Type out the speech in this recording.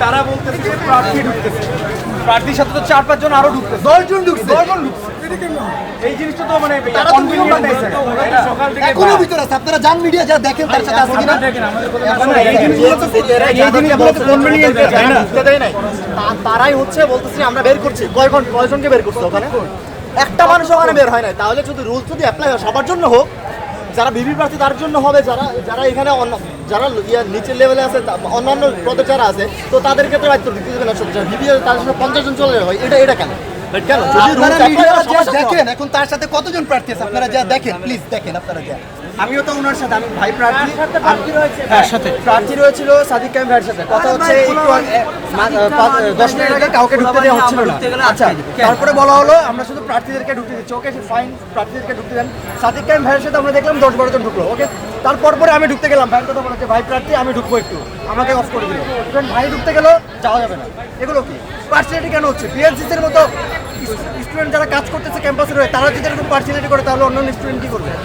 তারা বলতেছে যে প্রার্থী ঢুকতেছে, প্রার্থীর সাথে তো 4-5 জন আরো ঢুকতেছে, 10 জন ঢুকছে। এই জিনিসটা তো মানে তারা তো নিয়ম বানাইছে। সকাল থেকে এখনো ভিতরে আছে, আপনারা জান মিডিয়া যা দেখেন তার সাথে আছে কিনা। তারাই হচ্ছে বলতেছি আমরা বের করছি, কয়জনকে বের করছে ওখানে? একটা মানুষ ওখানে বের হয় নাই। তাহলে যদি রুলস যদি অ্যাপ্লাই হয় সবার জন্য হোক, যারা বিবি প্রার্থী তার জন্য হবে, যারা এখানে যারা নিচের লেভেলে আছে অন্যান্য পদে যারা আছে তো তাদের ক্ষেত্রে দায়িত্ব দিতে দেবে না। বিবি তাদের সাথে 50 জন চলে হয়, এটা কেন? কেন আপনারা মিডিয়া যা দেখেন এখন তার সাথে কতজন প্রার্থী আছে আপনারা যা দেখেন, প্লিজ দেখেন আপনারা যা। আমিও তো ওনার সাথে, আমি ভাই প্রার্থী, তার সাথে প্রার্থী রয়েছিল সাদিক কায়েম ভাইয়ের সাথে। কথা হচ্ছে একটু 10 মিনিট আগে কাউকে ঢুকতে দেওয়া হচ্ছিল না। আচ্ছা, তারপরে বলা হলো আমরা শুধু প্রার্থীদেরকে ঢুকতে দিচ্ছি। ওকে, ফাইন, প্রার্থীদেরকে ঢুকতে দেন। সাদিক কায়েম ভাইয়ের সাথে আমরা দেখলাম 10-12 জন ঢুকলো। ওকে, তারপর পরে আমি ঢুকতে গেলাম, ভাইয়ের কথা বলেছে ভাই প্রার্থী আমি ঢুকবো, একটু আমাকে অফ করে দিল। ভাই ঢুকতে গেল, যাওয়া যাবে না। এগুলো কি পার্সিয়ালিটি কেন হচ্ছে? বিএনসিসির মতো স্টুডেন্ট যারা কাজ করতেছে ক্যাম্পাসে রয়ে তারা যদি এরকম পার্সিয়ালিটি করে তাহলে অন্যান্য স্টুডেন্ট কি করবে?